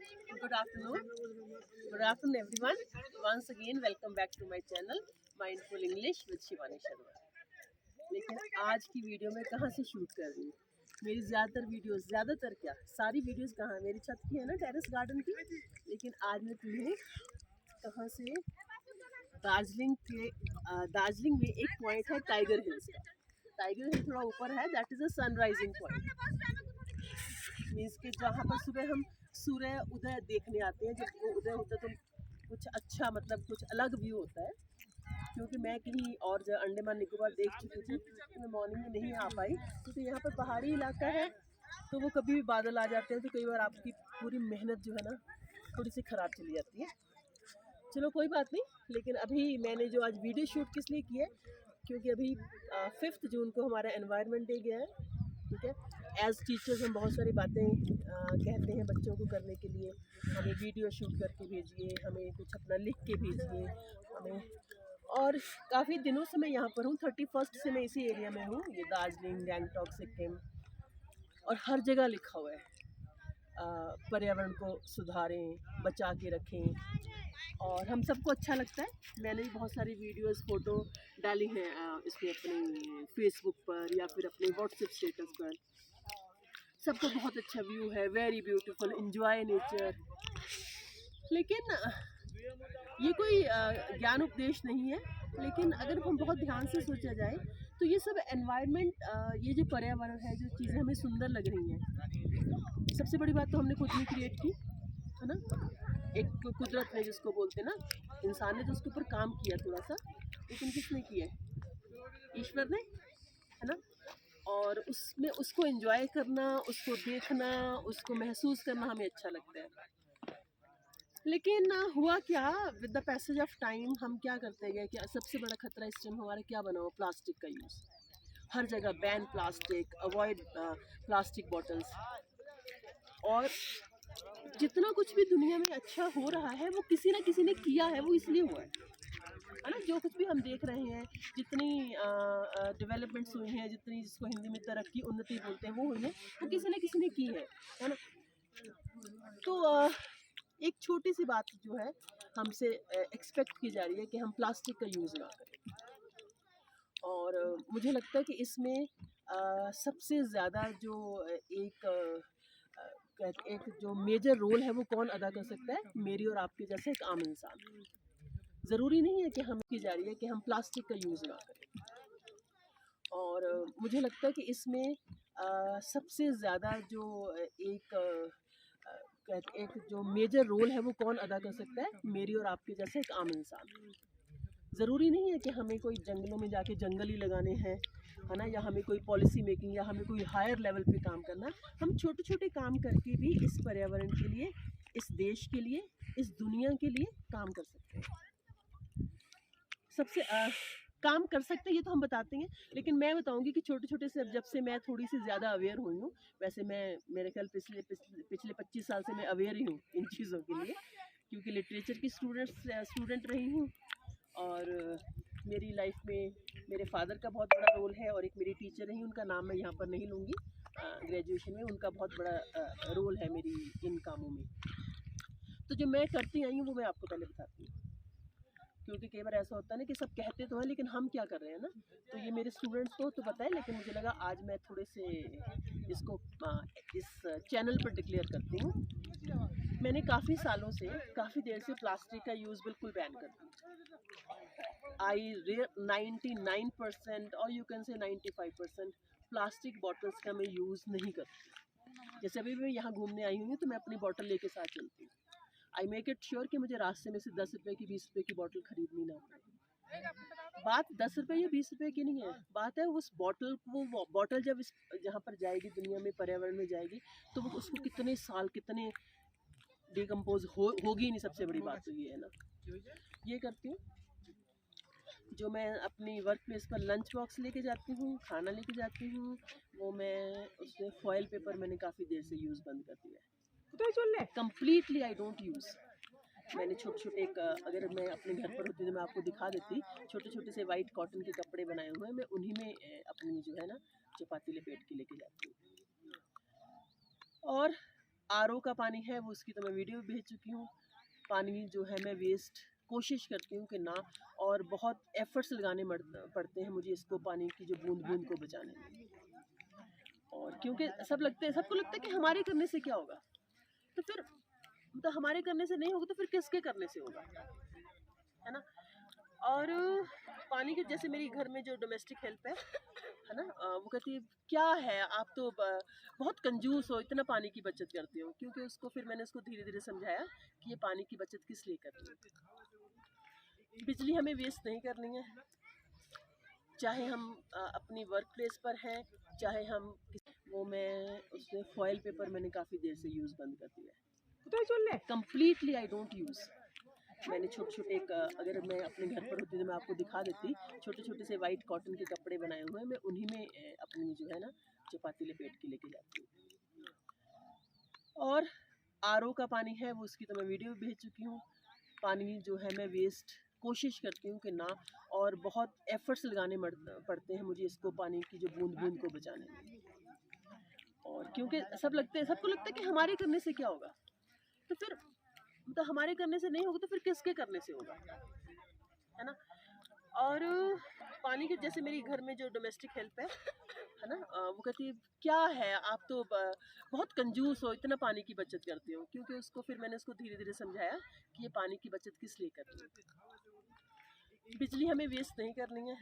Good afternoon. Good afternoon, everyone. Once again, welcome back to my channel, Mindful English with Shivani Sharma. लेकिन आज की video में कहाँ से शूट कर रही हूँ? मेरी ज़्यादातर क्या सारी वीडियोस कहाँ है? मेरी छत की है ना, टेरेस गार्डन की। लेकिन आज मैं तुम्हें कहाँ से दार्जिलिंग में एक पॉइंट है टाइगर हिल्स का। टाइगर हिल थोड़ा ऊपर है, that is a sunrising point. Means कि जहाँ पर सुबह हम सूर्य उदय देखने आते हैं। जब वो उदय होता है तो कुछ अच्छा, मतलब कुछ अलग व्यू होता है। क्योंकि मैं कहीं और अंडमान निकोबार देख चुकी थी, तो मैं मॉर्निंग में नहीं आ पाई क्योंकि यहाँ पर पहाड़ी इलाका है, तो वो कभी भी बादल आ जाते हैं, तो कई बार आपकी पूरी मेहनत जो है ना थोड़ी सी ख़राब चली जाती है। चलो कोई बात नहीं। लेकिन अभी मैंने जो आज वीडियो शूट किस लिए की है, क्योंकि अभी 5 जून को हमारा एनवायरनमेंट डे गया है। ठीक है, एज़ टीचर्स हम बहुत सारी बातें कहते हैं बच्चों को करने के लिए। हमें वीडियो शूट करके भेजिए, हमें कुछ अपना लिख के भेजिए हमें। और काफ़ी दिनों से मैं यहाँ पर हूँ, 31 से मैं इसी एरिया में हूँ, ये दार्जिलिंग, गैंगटॉक, सिक्किम। और हर जगह लिखा हुआ है पर्यावरण को सुधारें, बचा के रखें, और हम सबको अच्छा लगता है। मैंने भी बहुत सारी वीडियोस, फ़ोटो डाली हैं इसमें अपने फेसबुक पर या फिर अपने व्हाट्सएप स्टेटस पर। सबको बहुत अच्छा व्यू है, वेरी ब्यूटीफुल, एंजॉय नेचर। लेकिन ये कोई ज्ञान उपदेश नहीं है, लेकिन अगर हम बहुत ध्यान से सोचा जाए तो ये सब एनवायरनमेंट, ये जो पर्यावरण है, जो चीज़ें हमें सुंदर लग रही हैं, सबसे बड़ी बात तो हमने खुद नहीं क्रिएट की है ना। एक कुदरत ने, जिसको बोलते हैं ना, इंसान ने तो उसके ऊपर काम किया थोड़ा सा, लेकिन किसने किया है? ईश्वर ने, है ना। और उसमें उसको एंजॉय करना, उसको देखना, उसको महसूस करना हमें अच्छा लगता है। लेकिन हुआ क्या, with the passage of time हम क्या करते गए कि सबसे बड़ा खतरा इस टाइम हमारा क्या बना हो? प्लास्टिक का यूज़। हर जगह ban plastic, avoid plastic bottles. और जितना कुछ भी दुनिया में अच्छा हो रहा है, वो किसी ना किसी ने किया है, वो इसलिए हुआ है ना। जो कुछ भी हम देख रहे हैं, जितनी डेवलपमेंट्स हुई हैं, जितनी, जिसको हिंदी में तरक्की, उन्नति बोलते हैं, वो हुई है, वो किसी ना किसी ने की है ना। तो एक छोटी सी बात जो है हमसे एक्सपेक्ट की जा रही है कि हम प्लास्टिक का यूज़ ना करें। और मुझे लगता है कि इसमें सबसे ज़्यादा जो एक जो मेजर रोल है, वो कौन अदा कर सकता है? मेरी और आपके जैसे एक आम इंसान। ज़रूरी नहीं है कि हम की जा रही है कि हम प्लास्टिक का यूज़ ना करें। और मुझे लगता है कि इसमें सबसे ज़्यादा जो एक जो मेजर रोल है, वो कौन अदा कर सकता है? मेरी और आपके जैसे एक आम इंसान। ज़रूरी नहीं है कि हमें कोई जंगलों में जाके जंगल ही लगाने हैं, है ना, या हमें कोई पॉलिसी मेकिंग, या हमें कोई हायर लेवल पे काम करना है। हम छोटे-छोटे काम करके भी इस पर्यावरण के लिए, इस देश के लिए, इस दुनिया के लिए काम कर सकते हैं। सबसे काम कर सकते हैं ये तो हम बताते हैं, लेकिन मैं बताऊंगी कि छोटे-छोटे से, जब से मैं थोड़ी सी ज़्यादा अवेयर हुई हूँ, वैसे मैं, मेरे ख्याल पिछले 25 साल से मैं अवेयर ही हूँ इन चीज़ों के लिए, क्योंकि लिटरेचर की स्टूडेंट रही हूँ। और मेरी लाइफ में मेरे फादर का बहुत बड़ा रोल है, और एक मेरी टीचर रही, उनका नाम मैं यहाँ पर नहीं लूँगी, ग्रेजुएशन में उनका बहुत बड़ा रोल है मेरी इन कामों में। तो जो मैं करती आई हूँ वो मैं आपको पहले बताती हूँ, क्योंकि कई बार ऐसा होता है ना कि सब कहते तो हैं, लेकिन हम क्या कर रहे हैं ना। तो ये मेरे स्टूडेंट्स को तो पता है, लेकिन मुझे लगा आज मैं थोड़े से इसको इस चैनल पर डिक्लेयर करती हूँ। मैंने काफ़ी सालों से, काफ़ी देर से प्लास्टिक का यूज़ बिल्कुल बैन कर दिया। 99% और you can say 95% plastic bottles का मैं यूज़ नहीं करती। जैसे अभी मैं यहाँ घूमने आई हूँ तो मैं अपनी बॉटल लेके साथ चलती हूँ। आई मेक इट श्योर कि मुझे रास्ते में से 10 रुपये की, 20 रुपये की बॉटल खरीदनी ना पड़े। बात 10 रुपये या 20 रुपये की नहीं है, बात है उस बॉटल, वो बॉटल जब इस जहाँ पर जाएगी, दुनिया में, पर्यावरण में जाएगी, तो वो उसको कितने साल, कितने डिकम्पोज होगी नहीं। सबसे बड़ी बात तो ये है ना। ये करती हूँ। जो मैं अपनी वर्क प्लेस पर लंच बॉक्स लेके जाती हूँ, खाना लेके जाती हूँ, वो मैं उसमें फॉयल पेपर मैंने काफ़ी देर से यूज़ बंद कर दिया है। Completely I don't use. मैंने छोटे-छोटे अगर मैं अपने घर पर होती तो मैं आपको दिखा देती, छोटे-छोटे से वाइट कॉटन के कपड़े बनाए हुए हैं, मैं उन्हीं में अपनी जो है ना चपाती लपेट के लेके जाती हूँ। और आरओ का पानी है वो, उसकी तो मैं वीडियो भेज चुकी हूँ। पानी जो है मैं वेस्ट कोशिश करती हूँ कि ना, और बहुत एफर्ट्स लगाने पड़ते हैं मुझे इसको, पानी की जो बूंद बूंद को बचाने में। और क्योंकि सबको लगता है कि हमारे करने से क्या होगा, तो फिर मतलब हमारे करने से नहीं होगा तो फिर किसके करने से होगा, है ना। और पानी के जैसे मेरी घर में जो डोमेस्टिक हेल्प है ना, वो कहती है क्या है आप तो बहुत कंजूस हो, इतना पानी की बचत करते हो। क्योंकि उसको फिर मैंने उसको धीरे धीरे समझाया कि ये पानी की बचत किस लिए करनी है। बिजली हमें वेस्ट नहीं करनी है, चाहे हम अपनी वर्क प्लेस पर हैं, चाहे हम वो मैं उसमें फॉयल पेपर मैंने काफ़ी देर से यूज़ बंद कर दिया है, कम्प्लीटली आई डोंट यूज़। मैंने छोटे छोटे अगर मैं अपने घर पर होती तो मैं आपको दिखा देती, छोटे छोटे से वाइट कॉटन के कपड़े बनाए हुए हैं, मैं उन्हीं में अपनी जो है ना चपाती लपेट के लेके जाती हूँ। और आरओ का पानी है वो, उसकी तो मैं वीडियो भेज चुकी हूँ। पानी जो है मैं वेस्ट कोशिश करती हूँ कि ना, और बहुत एफर्ट्स लगाने पड़ते हैं मुझे इसको, पानी की जो बूंद बूंद को बचाने में। और क्योंकि सबको लगता है कि हमारे करने से क्या होगा, तो फिर मतलब हमारे करने से नहीं होगा तो फिर किसके करने से होगा, है ना। और पानी के जैसे मेरी घर में जो डोमेस्टिक हेल्प है ना, वो कहती है क्या है आप तो बहुत कंजूस हो, इतना पानी की बचत करते हो। क्योंकि उसको फिर मैंने उसको धीरे धीरे समझाया कि ये पानी की बचत किस लिए करनी है। बिजली हमें वेस्ट नहीं करनी है,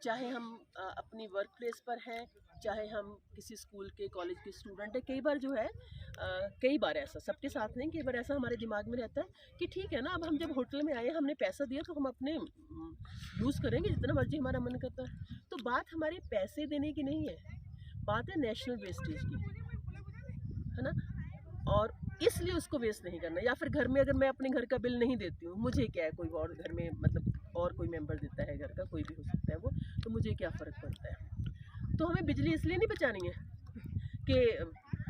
चाहे हम अपनी वर्क प्लेस पर हैं, चाहे हम किसी स्कूल के कॉलेज के स्टूडेंट हैं। कई बार जो है कई बार ऐसा, सबके साथ नहीं, कई बार ऐसा हमारे दिमाग में रहता है कि ठीक है ना, अब हम जब होटल में आए, हमने पैसा दिया तो हम अपने यूज़ करेंगे जितना मर्जी हमारा मन करता है। तो बात हमारे पैसे देने की नहीं है, बात है नेशनल वेस्टेज की, है ना। और इसलिए उसको वेस्ट नहीं करना। या फिर घर में अगर मैं अपने घर का बिल नहीं देती हूँ, मुझे क्या है, कोई और घर में मतलब और कोई मेंबर देता है घर का, कोई भी हो सकता है वो, तो मुझे क्या फ़र्क पड़ता है। तो हमें बिजली इसलिए नहीं बचानी है कि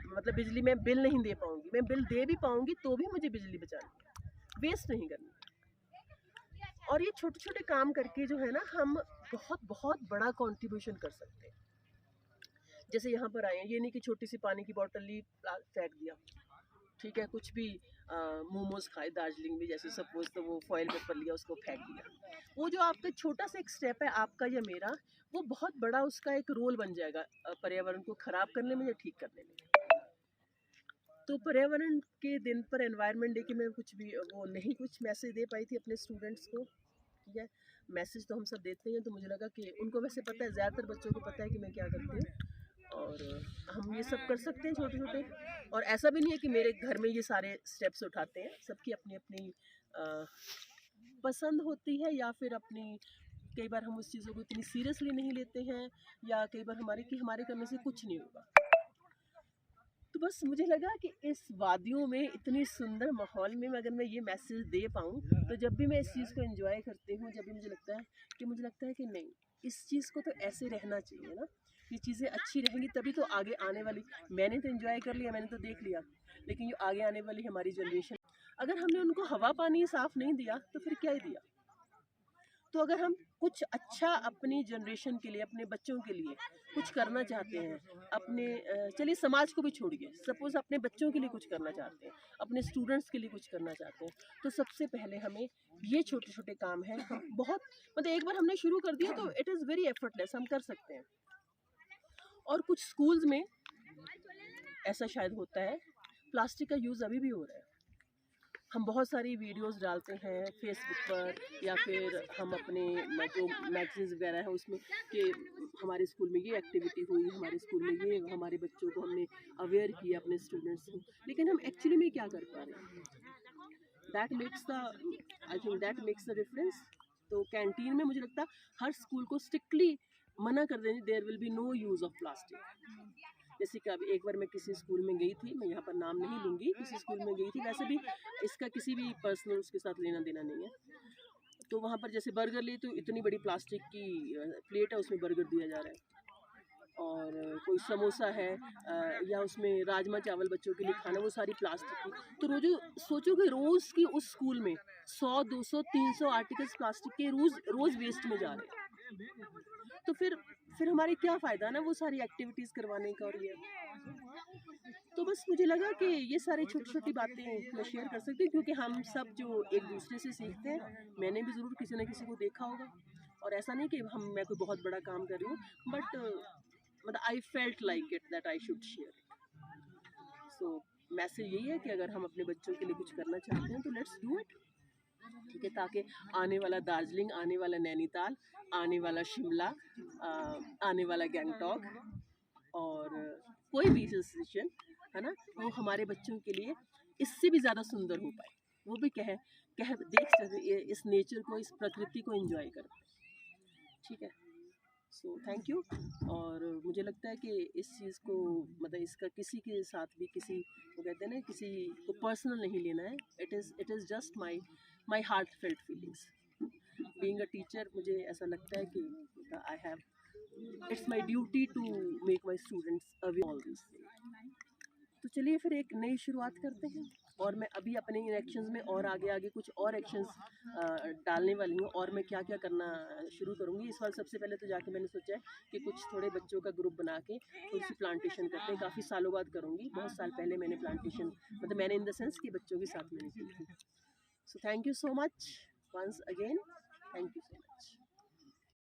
मतलब बिजली में बिल नहीं दे पाऊँगी, मैं बिल दे भी पाऊँगी तो भी मुझे बिजली बचानी है, वेस्ट नहीं करनी। और ये छोटे छोटे काम करके जो है ना, हम बहुत बहुत बड़ा कॉन्ट्रीब्यूशन कर सकते हैं। जैसे यहाँ पर आए हैं, ये नहीं कि छोटी सी पानी की बॉटल ली फेंक दिया, ठीक है, कुछ भी मोमोज खाए दार्जिलिंग में जैसे सपोज, तो वो फॉयल पेपर लिया उसको फेंक दिया। वो जो आपका छोटा सा एक स्टेप है, आपका या मेरा, वो बहुत बड़ा उसका एक रोल बन जाएगा पर्यावरण को खराब करने में या ठीक करने में। तो पर्यावरण के दिन पर, एनवायरनमेंट डे के, मैं कुछ भी वो नहीं कुछ मैसेज दे पाई थी अपने स्टूडेंट्स को। ठीक है, मैसेज तो हम सब देते हैं, तो मुझे लगा कि उनको वैसे पता है, ज़्यादातर बच्चों को पता है कि मैं क्या करती हूँ, और हम ये सब कर सकते हैं छोटे छोटे। और ऐसा भी नहीं है कि मेरे घर में ये सारे स्टेप्स उठाते हैं, सबकी अपनी अपनी पसंद होती है, या फिर अपनी, कई बार हम उस चीज़ों को इतनी सीरियसली नहीं लेते हैं, या कई बार हमारे करने से कुछ नहीं होगा। तो बस मुझे लगा कि इस वादियों में, इतनी सुंदर माहौल में अगर मैं ये मैसेज दे पाऊँ, तो जब भी मैं इस चीज़ को एंजॉय करती हूँ, जब भी मुझे लगता है कि नहीं, इस चीज़ को तो ऐसे रहना चाहिए ना, ये चीज़ें अच्छी रहेंगी तभी तो आगे आने वाली, मैंने तो एंजॉय कर लिया, मैंने तो देख लिया, लेकिन ये आगे आने वाली हमारी जनरेशन, अगर हमने उनको हवा पानी साफ नहीं दिया तो फिर क्या ही दिया। तो अगर हम कुछ अच्छा अपनी जनरेशन के लिए, अपने बच्चों के लिए कुछ करना चाहते हैं, अपने चलिए समाज को भी छोड़िए, सपोज अपने बच्चों के लिए कुछ करना चाहते हैं, अपने स्टूडेंट्स के लिए कुछ करना चाहते हैं, तो सबसे पहले हमें ये छोटे छोटे काम हैं, हम बहुत मतलब एक बार हमने शुरू कर दिया तो इट इज़ वेरी एफर्टलेस, हम कर सकते हैं। और कुछ स्कूल्स में ऐसा शायद होता है, प्लास्टिक का यूज़ अभी भी हो रहा है। हम बहुत सारी वीडियोस डालते हैं फेसबुक पर, या फिर हम अपने जो मैगजीन्स वगैरह है उसमें कि हमारे स्कूल में ये एक्टिविटी हुई, हमारे स्कूल में ये, हमारे बच्चों को हमने अवेयर किया, अपने स्टूडेंट्स को, लेकिन हम एक्चुअली में क्या कर पा रहे हैं, I think that makes the difference. तो कैंटीन में मुझे लगता है हर स्कूल को स्ट्रिक्टली मना कर दें, there will be no use of plastic. जैसे कि अब एक बार मैं किसी स्कूल में गई थी, मैं यहाँ पर नाम नहीं लूँगी, किसी स्कूल में गई थी, वैसे भी इसका किसी भी पर्सनल उसके साथ लेना देना नहीं है। तो वहाँ पर जैसे बर्गर ली तो इतनी बड़ी प्लास्टिक की प्लेट है, उसमें बर्गर दिया जा रहा है, और कोई समोसा है या उसमें राजमा चावल बच्चों के लिए खाना, वो सारी प्लास्टिक की। तो रोज़ सोचो कि रोज़ की उस स्कूल में 100, 200, 300 आर्टिकल्स प्लास्टिक के रोज़ वेस्ट में जा रहे हैं। तो फिर हमारे क्या फ़ायदा ना वो सारी एक्टिविटीज़ करवाने का। और ये तो बस मुझे लगा कि ये सारी छोटी-छोटी बातें मैं शेयर कर सकती हूँ, क्योंकि हम सब जो एक दूसरे से सीखते हैं, मैंने भी ज़रूर किसी न किसी को देखा होगा। और ऐसा नहीं कि मैं कोई बहुत बड़ा काम कर रही हूँ, बट मतलब I felt like it that I should share it. So message यही है कि अगर हम अपने बच्चों के लिए कुछ करना चाहते हैं तो लेट्स डू इट, ठीक है, ताकि आने वाला दार्जिलिंग, आने वाला नैनीताल, आने वाला शिमला, आने वाला गैंगटॉक और कोई भी हिल स्टेशन, है ना, वो हमारे बच्चों के लिए इससे भी ज़्यादा सुंदर हो पाए। वो भी कह कह देख सके, इस नेचर को, इस प्रकृति को एंजॉय कर पाए, ठीक है। सो थैंक यू। और मुझे लगता है कि इस चीज़ को, मतलब इसका किसी के साथ भी, किसी वो कहते हैं ना, किसी को पर्सनल नहीं लेना है। It is just my heart felt feelings. Being a teacher, मुझे ऐसा लगता है कि I have, it's my duty to make my students aware all this. तो चलिए फिर एक नई शुरुआत करते हैं, और मैं अभी अपने इन एक्शंस में और आगे आगे कुछ और एक्शंस डालने वाली हूँ, और मैं क्या क्या करना शुरू करूँगी। इस बार सबसे पहले तो जाके मैंने सोचा है कि कुछ थोड़े बच्चों का ग्रुप बना के थोड़ी सी प्लांटेशन करते हैं। काफ़ी सालों बाद करूँगी, बहुत साल पहले मैंने प्लांटेशन, मतलब मैंने इन द सेंस कि बच्चों के साथ मैंने की थी। So thank you so much once again, thank you so much.